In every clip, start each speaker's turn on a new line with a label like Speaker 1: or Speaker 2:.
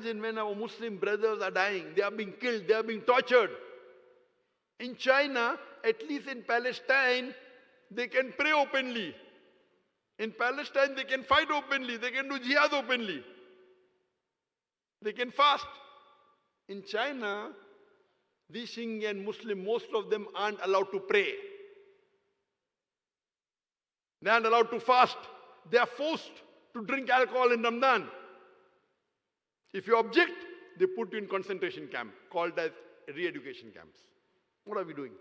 Speaker 1: imagine when our Muslim brothers are dying, they are being killed, they are being tortured. In China, at least in Palestine, they can pray openly. In Palestine, they can fight openly, they can do jihad openly. They can fast. In China, these Xinjiang Muslims, most of them aren't allowed to pray. They aren't allowed to fast. They are forced to drink alcohol in Ramadan. If you object, they put you in concentration camp, called as re-education camps. What are we doing?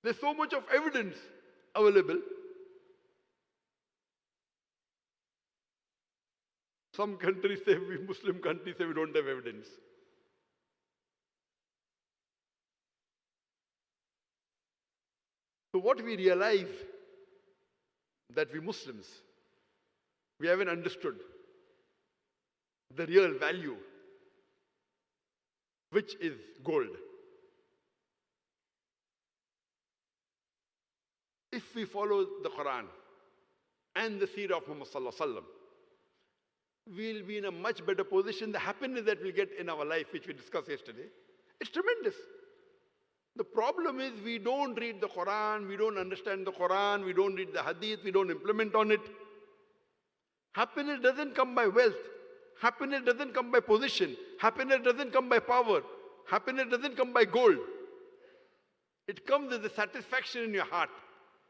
Speaker 1: There's so much of evidence available. Some countries say, Muslim countries say we don't have evidence. So what we realize, that we Muslims, we haven't understood the real value, which is gold. If we follow the Quran and the seerah of Muhammad sallallahu alaihi wasallam, we'll be in a much better position. The happiness that we get in our life, which we discussed yesterday, it's tremendous. The problem is we don't read the Quran, we don't understand the Quran, we don't read the Hadith, we don't implement on it. Happiness doesn't come by wealth. Happiness doesn't come by position. Happiness doesn't come by power. Happiness doesn't come by gold. It comes with the satisfaction in your heart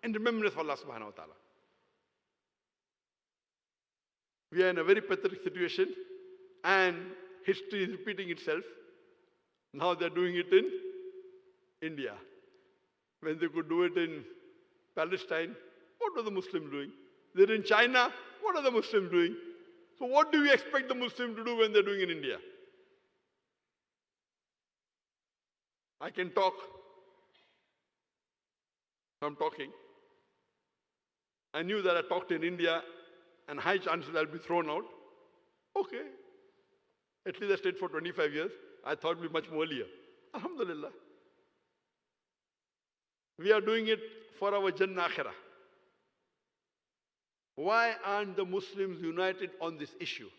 Speaker 1: and remembrance of Allah subhanahu wa ta'ala. We are in a very pathetic situation and history is repeating itself. Now they're doing it in India. When they could do it in Palestine, what are the Muslims doing? They're in China, what are the Muslims doing? So what do we expect the Muslims to do when they're doing in India? I can talk. I'm talking. I knew that I talked in India and high chances I'll be thrown out. Okay. At least I stayed for 25 years. I thought it would be much more earlier. Alhamdulillah. We are doing it for our Jannah Akhirah. Why aren't the Muslims united on this issue?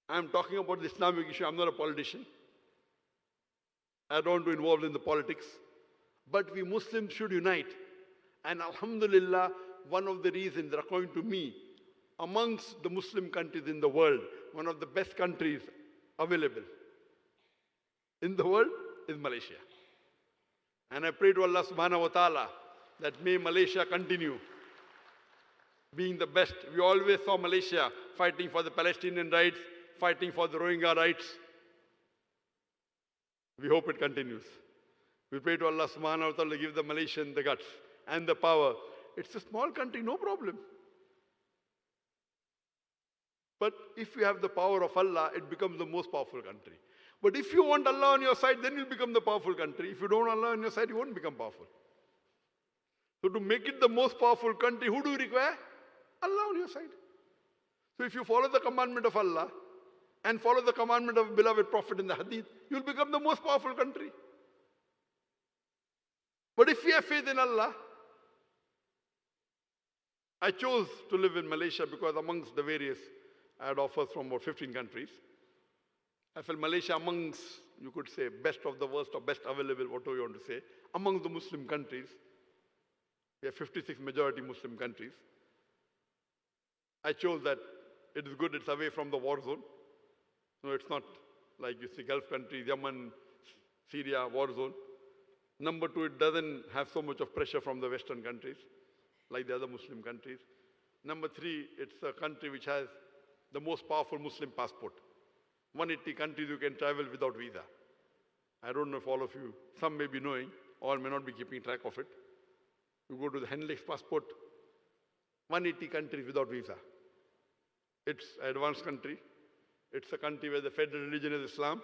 Speaker 1: I'm talking about the Islamic issue. I'm not a politician. I don't want to involve in the politics. But we Muslims should unite. And alhamdulillah, one of the reasons that according to me, amongst the Muslim countries in the world, one of the best countries available in the world is Malaysia. And I pray to Allah subhanahu wa ta'ala that may Malaysia continue being the best. We always saw Malaysia fighting for the Palestinian rights, fighting for the Rohingya rights. We hope it continues. We pray to Allah subhanahu wa ta'ala to give the Malaysian the guts and the power. It's a small country, no problem. But if you have the power of Allah, it becomes the most powerful country. But if you want Allah on your side, then you'll become the powerful country. If you don't want Allah on your side, you won't become powerful. So to make it the most powerful country, who do you require? Allah on your side. So if you follow the commandment of Allah and follow the commandment of beloved Prophet in the Hadith, you'll become the most powerful country. But if you have faith in Allah, I chose to live in Malaysia because amongst the various, I had offers from about 15 countries. I felt Malaysia amongst, you could say, best of the worst or best available, whatever you want to say, amongst the Muslim countries. We have 56 majority Muslim countries. I chose that it is good, it's away from the war zone. No, it's not like you see Gulf countries, Yemen, Syria, war zone. Number two, it doesn't have so much of pressure from the Western countries, like the other Muslim countries. Number three, it's a country which has the most powerful Muslim passport. 180 countries you can travel without visa. I don't know if all of you, some may be knowing, all may not be keeping track of it. You go to the Henlex passport, 180 countries without visa. It's an advanced country. It's a country where the federal religion is Islam.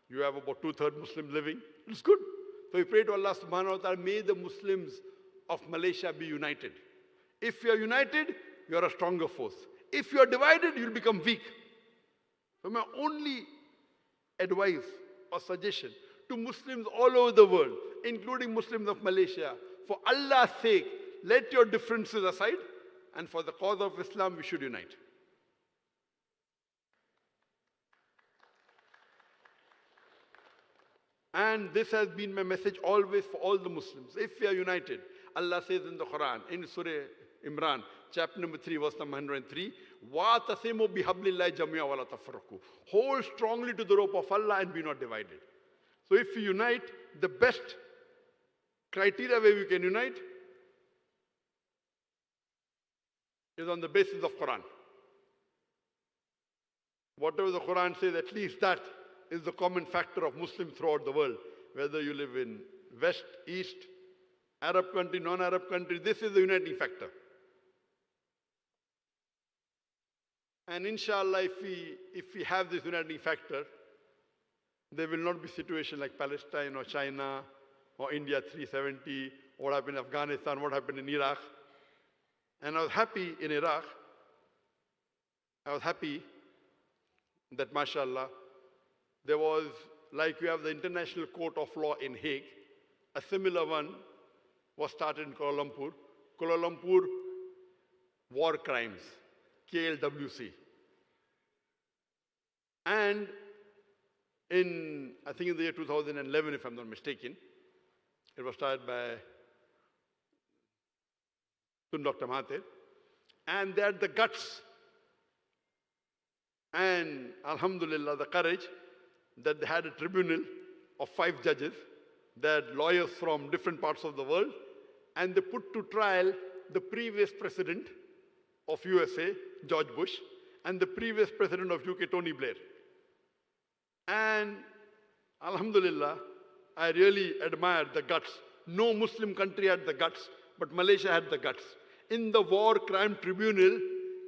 Speaker 1: You have about 2/3 Muslims living. It's good. So we pray to Allah subhanahu wa ta'ala, may the Muslims of Malaysia be united. If you are united, you are a stronger force. If you are divided, you will become weak. So my only advice or suggestion to Muslims all over the world, including Muslims of Malaysia, for Allah's sake, let your differences aside, and for the cause of Islam, we should unite. And this has been my message always for all the Muslims. If we are united, Allah says in the Quran, in Surah Imran, chapter number 3, verse number 103, وَاتَصِمُوا بِحَبْلِ اللَّهِ جَمِيعًا وَلَا تَفَرَّقُوا. Hold strongly to the rope of Allah and be not divided. So if we unite, the best criteria where we can unite is on the basis of Quran. Whatever the Quran says, at least that is the common factor of Muslims throughout the world. Whether you live in West, East, Arab country, non-Arab country, this is the uniting factor. And inshallah, if we have this uniting factor, there will not be situation like Palestine or China or India 370, what happened in Afghanistan, what happened in Iraq. And I was happy in Iraq. I was happy that, mashallah, there was, like we have the International Court of Law in Hague, a similar one was started in Kuala Lumpur. Kuala Lumpur War Crimes, KLWC. And in, I think in the year 2011, if I'm not mistaken, it was started by Dr. Mahathir. And they had the guts and, alhamdulillah, the courage that they had a tribunal of 5 judges. They had lawyers from different parts of the world. And they put to trial the previous president of USA, George Bush, and the previous president of UK, Tony Blair. And alhamdulillah, I really admired the guts. No Muslim country had the guts, but Malaysia had the guts. In the War Crime Tribunal,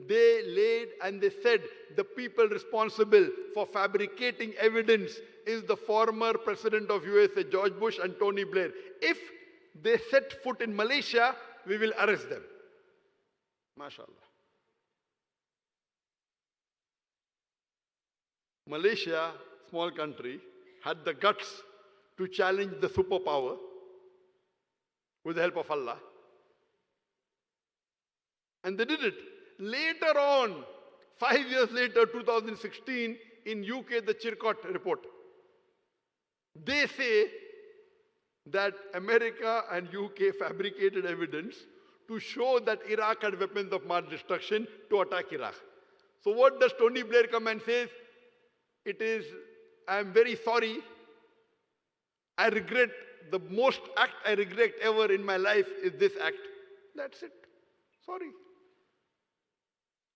Speaker 1: they laid and they said the people responsible for fabricating evidence is the former president of USA, George Bush, and Tony Blair. If they set foot in Malaysia, we will arrest them. MashaAllah. Malaysia, small country, had the guts to challenge the superpower with the help of Allah. And they did it. Later on, 5 years later, 2016, in UK, the Chilcot report, they say that America and UK fabricated evidence to show that Iraq had weapons of mass destruction to attack Iraq. So what does Tony Blair come and says? It is, I'm very sorry. I regret, the most act I regret ever in my life is this act. That's it. Sorry.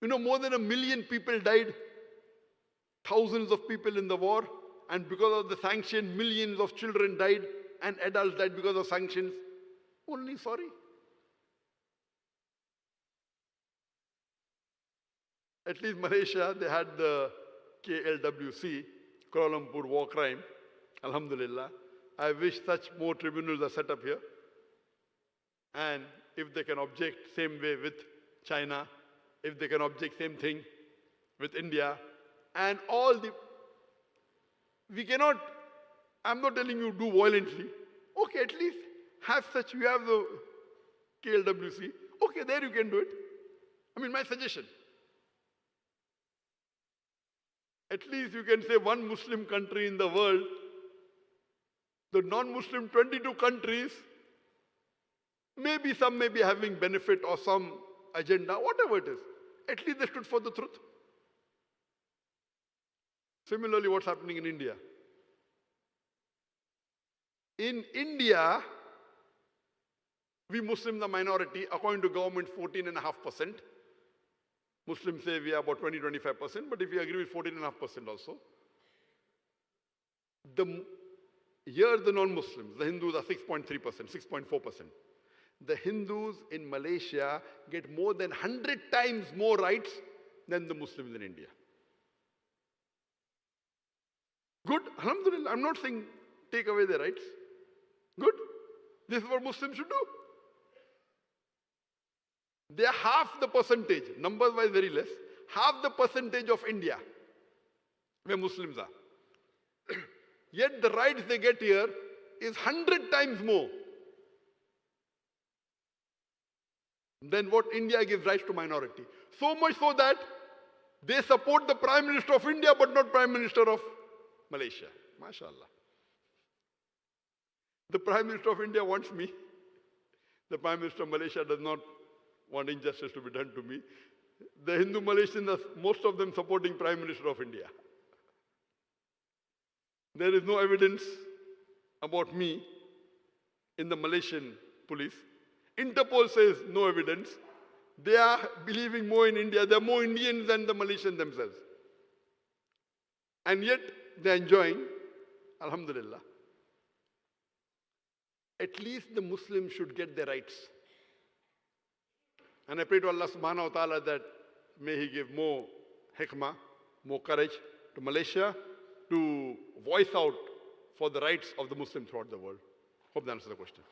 Speaker 1: You know, more than 1 million people died, thousands of people in the war, and because of the sanction, millions of children died, and adults died because of sanctions. Only sorry. At least Malaysia, they had the KLWC, Kuala Lumpur War Crime, alhamdulillah. I wish such more tribunals are set up here. And if they can object same way with China, if they can object same thing with India, and all the, we cannot, I'm not telling you do violently. Okay, at least have such, you have the KLWC. Okay, there you can do it. I mean, my suggestion. At least you can say one Muslim country in the world, the non-Muslim 22 countries, maybe some may be having benefit or some agenda, whatever it is. At least they stood for the truth. Similarly, what's happening in India? In India, we Muslims are minority, according to government 14.5%. Muslims say we are about 20-25%, but if you agree with 14.5% also, here the non-Muslims, the Hindus are 6.3%, 6.4%. The Hindus in Malaysia get more than 100 times more rights than the Muslims in India. Good, alhamdulillah. I'm not saying take away their rights. Good. This is what Muslims should do. They are half the percentage, numbers-wise very less, half the percentage of India, where Muslims are. Yet the rights they get here is 100 times more than what India gives rights to minority. So much so that they support the Prime Minister of India but not Prime Minister of Malaysia. MashaAllah. The Prime Minister of India wants me. The Prime Minister of Malaysia does not want injustice to be done to me. The Hindu Malaysians are most of them supporting Prime Minister of India. There is no evidence about me in the Malaysian police. Interpol says no evidence. They are believing more in India. They are more Indians than the Malaysians themselves. And yet they are enjoying, alhamdulillah. At least the Muslims should get their rights. And I pray to Allah subhanahu wa ta'ala that may He give more hikmah, more courage to Malaysia to voice out for the rights of the Muslims throughout the world. Hope that answers the question.